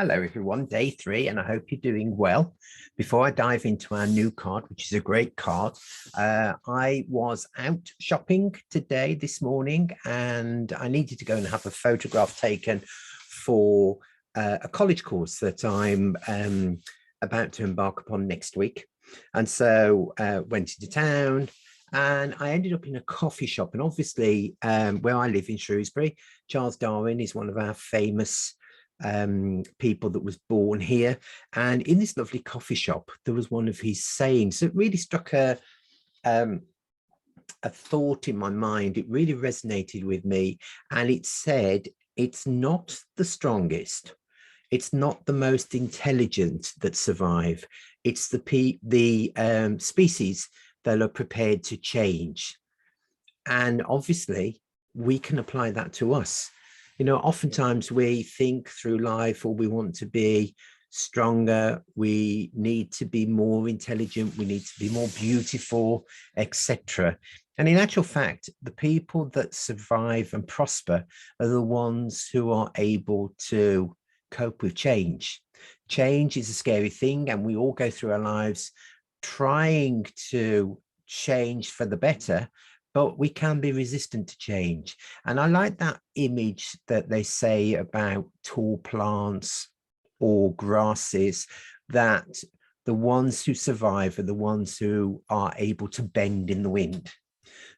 Hello everyone, day 3, and I hope you're doing well. Before I dive into our new card, which is a great card, I was out shopping this morning, and I needed to go and have a photograph taken for a college course that I'm about to embark upon next week. And so went into town, and I ended up in a coffee shop. And obviously, where I live in Shrewsbury, Charles Darwin is one of our famous people that was born here, and in this lovely coffee shop there was one of his sayings that really struck a thought in my mind. It really resonated with me, and it said, it's not the strongest, it's not the most intelligent that survive, it's the species that are prepared to change. And obviously we can apply that to us. You know, oftentimes we think through life, or we want to be stronger, we need to be more intelligent, we need to be more beautiful, etc. And in actual fact, the people that survive and prosper are the ones who are able to cope with change. Change is a scary thing, and we all go through our lives trying to change for the better, but we can be resistant to change. And I like that image that they say about tall plants or grasses, that the ones who survive are the ones who are able to bend in the wind.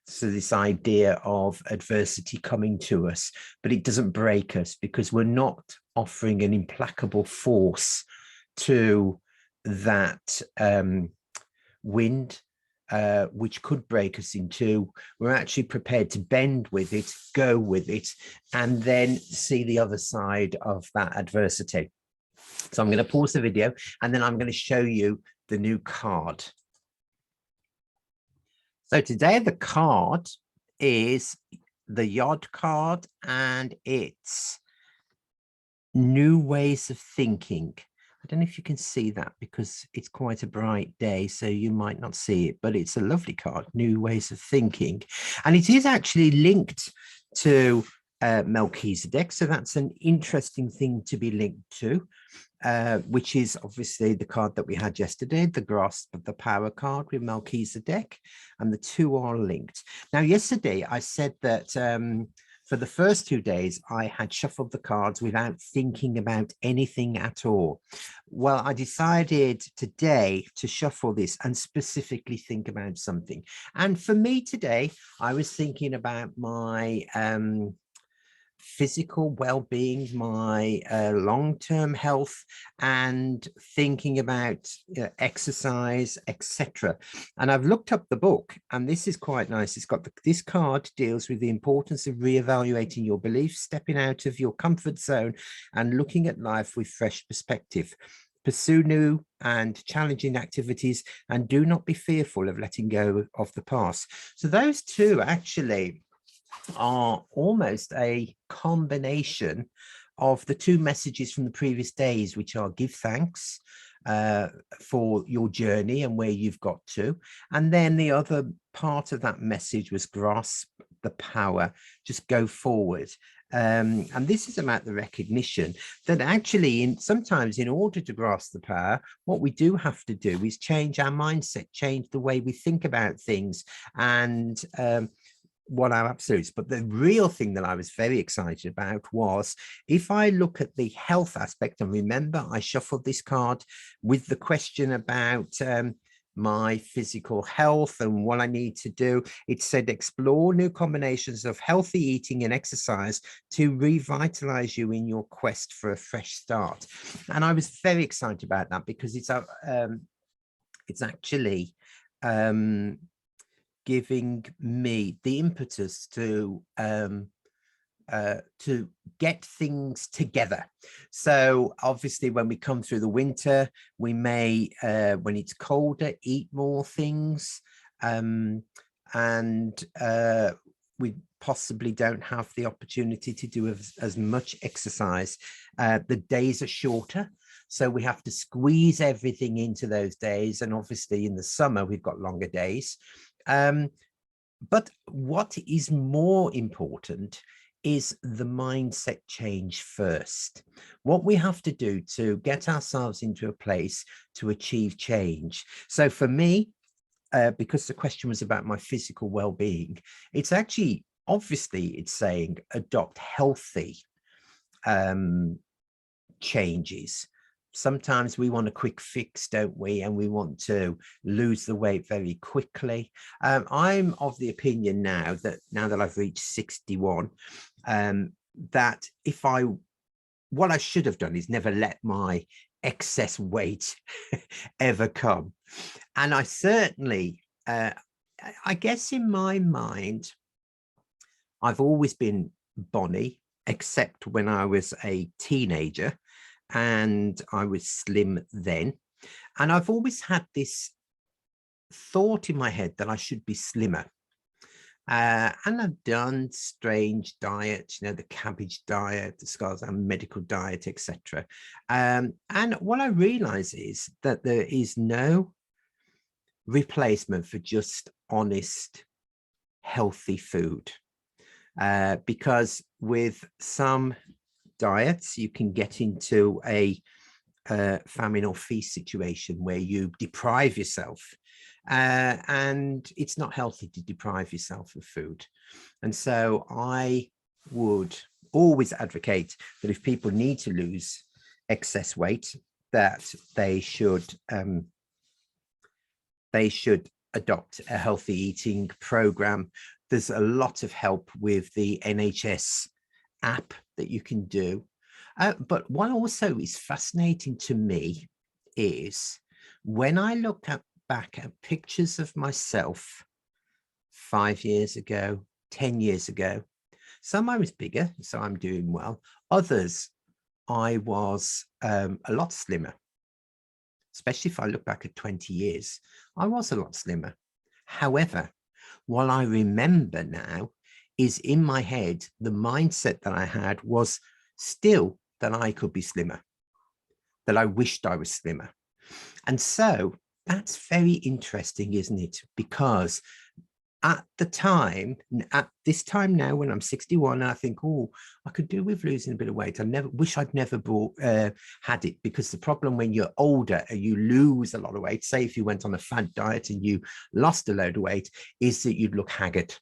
So this idea of adversity coming to us, but it doesn't break us, because we're not offering an implacable force to that wind, which could break us in two. We're actually prepared to bend with it, go with it, and then see the other side of that adversity. So I'm going to pause the video, and then I'm going to show you the new card. So today the card is the Yod card, and it's new ways of thinking. I don't know if you can see that because it's quite a bright day, so you might not see it, but it's a lovely card, new ways of thinking. And it is actually linked to Melchizedek. So that's an interesting thing to be linked to, which is obviously the card that we had yesterday, the Grasp of the Power card with Melchizedek, and the two are linked. Now, yesterday I said that for the first 2 days, I had shuffled the cards without thinking about anything at all. Well, I decided today to shuffle this and specifically think about something. And for me today, I was thinking about my physical well-being, my long-term health, and thinking about exercise, etc. And I've looked up the book, and this is quite nice. It's got this card deals with the importance of reevaluating your beliefs, stepping out of your comfort zone, and looking at life with fresh perspective. Pursue new and challenging activities, and do not be fearful of letting go of the past. So those two actually are almost a combination of the two messages from the previous days, which are give thanks for your journey and where you've got to. And then the other part of that message was grasp the power, just go forward. And this is about the recognition that actually sometimes in order to grasp the power, what we do have to do is change our mindset, change the way we think about things, and what our absolutes. But the real thing that I was very excited about was, if I look at the health aspect, and remember I shuffled this card with the question about my physical health and what I need to do. It said explore new combinations of healthy eating and exercise to revitalize you in your quest for a fresh start. And I was very excited about that, because it's actually giving me the impetus to get things together. So obviously when we come through the winter, we may, when it's colder, eat more things, and we possibly don't have the opportunity to do as much exercise. The days are shorter, so we have to squeeze everything into those days. And obviously in the summer, we've got longer days. But what is more important is the mindset change first. What we have to do to get ourselves into a place to achieve change. So for me, because the question was about my physical well-being, it's actually, obviously, it's saying adopt healthy changes. Sometimes we want a quick fix, don't we? And we want to lose the weight very quickly. I'm of the opinion now that I've reached 61, that what I should have done is never let my excess weight ever come. And I certainly, I guess in my mind, I've always been bonny, except when I was a teenager and I was slim then. And I've always had this thought in my head that I should be slimmer. And I've done strange diets, the cabbage diet, the Skarsgård medical diet, etc. And what I realize is that there is no replacement for just honest, healthy food. Because with some diets, you can get into a famine or feast situation where you deprive yourself, and it's not healthy to deprive yourself of food. And so I would always advocate that if people need to lose excess weight, that they should adopt a healthy eating program. There's a lot of help with the NHS app that you can do. But what also is fascinating to me is when I look back at pictures of myself 5 years ago, 10 years ago, some I was bigger, so I'm doing well. Others, I was a lot slimmer. Especially if I look back at 20 years, I was a lot slimmer. However, what I remember now is in my head, the mindset that I had was still that I could be slimmer, that I wished I was slimmer. And so that's very interesting, isn't it? Because at the time, at this time now, when I'm 61, I think, oh, I could do with losing a bit of weight. I wish I'd never had it, because the problem when you're older and you lose a lot of weight, say if you went on a fad diet and you lost a load of weight, is that you'd look haggard.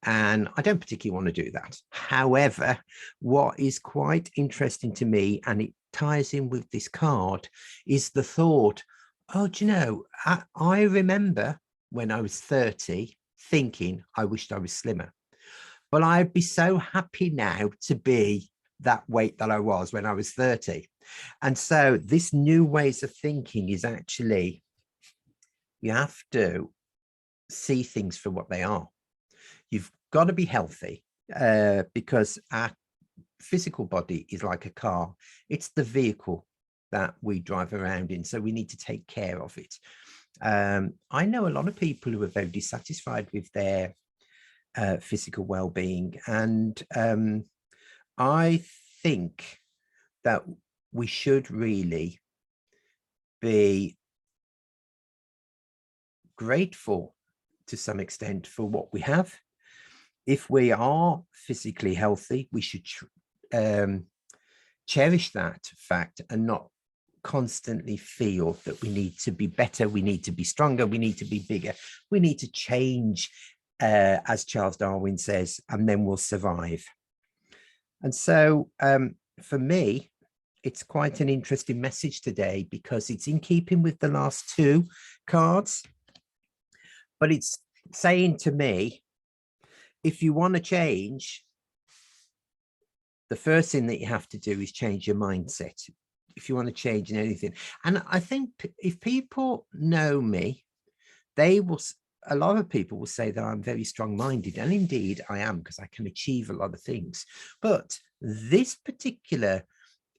And I don't particularly want to do that. However, what is quite interesting to me, and it ties in with this card, is the thought, oh, do you know, I remember when I was 30, thinking I wished I was slimmer, but I'd be so happy now to be that weight that I was when I was 30. And so this new ways of thinking is actually, you have to see things for what they are. You've got to be healthy, because our physical body is like a car. It's the vehicle that we drive around in, so we need to take care of it. I know a lot of people who are very dissatisfied with their physical well-being, and I think that we should really be grateful to some extent for what we have. If we are physically healthy, we should cherish that fact and not constantly feel that we need to be better, we need to be stronger, we need to be bigger, we need to change, as Charles Darwin says, and then we'll survive. And so for me, it's quite an interesting message today, because it's in keeping with the last two cards, but it's saying to me, if you want to change, the first thing that you have to do is change your mindset. If you want to change in anything. And I think if people know me, they will, a lot of people will say that I'm very strong-minded, and indeed I am, because I can achieve a lot of things. But this particular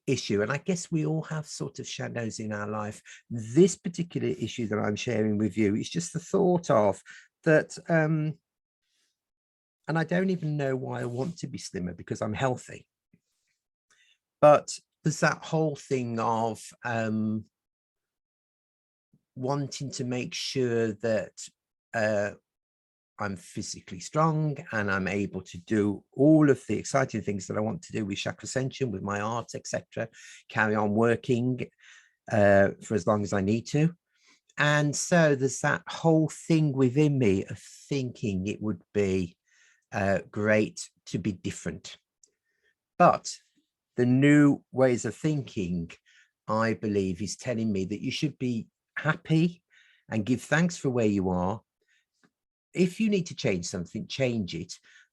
issue, and I guess we all have sort of shadows in our life, this particular issue that I'm sharing with you is just the thought of that, and I don't even know why I want to be slimmer, because I'm healthy. But there's that whole thing of wanting to make sure that I'm physically strong and I'm able to do all of the exciting things that I want to do with Chakra Ascension, with my art, etc. Carry on working for as long as I need to. And so there's that whole thing within me of thinking it would be great to be different. But the new ways of thinking, I believe, is telling me that you should be happy and give thanks for where you are. If you need to change something, change it,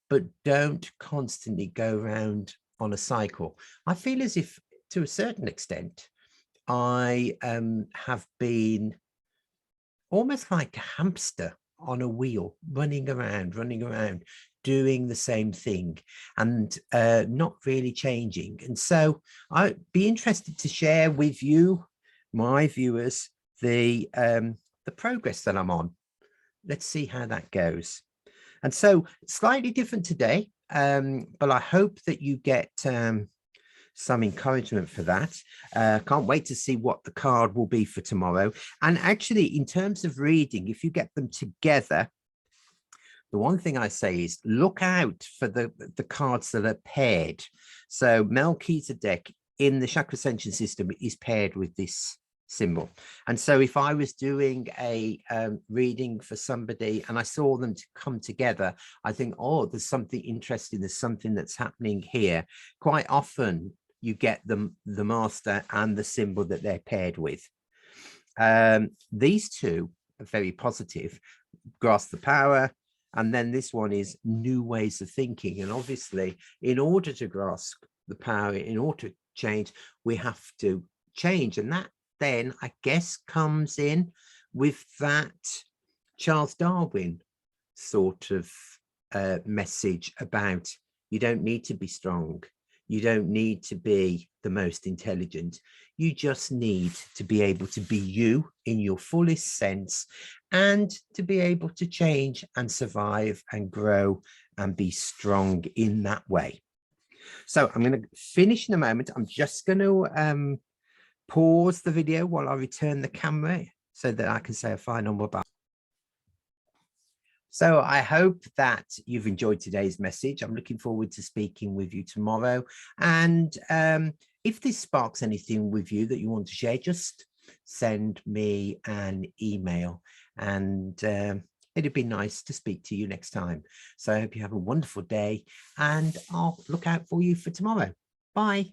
but don't constantly go around on a cycle. I feel as if, to a certain extent, I have been almost like a hamster on a wheel, running around, doing the same thing and not really changing. And so I'd be interested to share with you, my viewers, the progress that I'm on. Let's see how that goes. And so slightly different today, but I hope that you get some encouragement for that. Can't wait to see what the card will be for tomorrow. And actually, in terms of reading, if you get them together, the one thing I say is look out for the cards that are paired. So Melchizedek in the Chakra Ascension system is paired with this symbol. And so if I was doing a reading for somebody and I saw them to come together, I think, oh, there's something interesting, there's something that's happening here. Quite often you get the master and the symbol that they're paired with. These two are very positive. Grasp the power. And then this one is new ways of thinking. And obviously, in order to grasp the power, in order to change, we have to change. And that then, I guess, comes in with that Charles Darwin sort of message about you don't need to be strong. You don't need to be the most intelligent. You just need to be able to be you in your fullest sense and to be able to change and survive and grow and be strong in that way. So I'm going to finish in a moment. I'm just going to pause the video while I return the camera so that I can say a final word. So I hope that you've enjoyed today's message. I'm looking forward to speaking with you tomorrow. And if this sparks anything with you that you want to share, just send me an email and it'd be nice to speak to you next time. So I hope you have a wonderful day and I'll look out for you for tomorrow. Bye.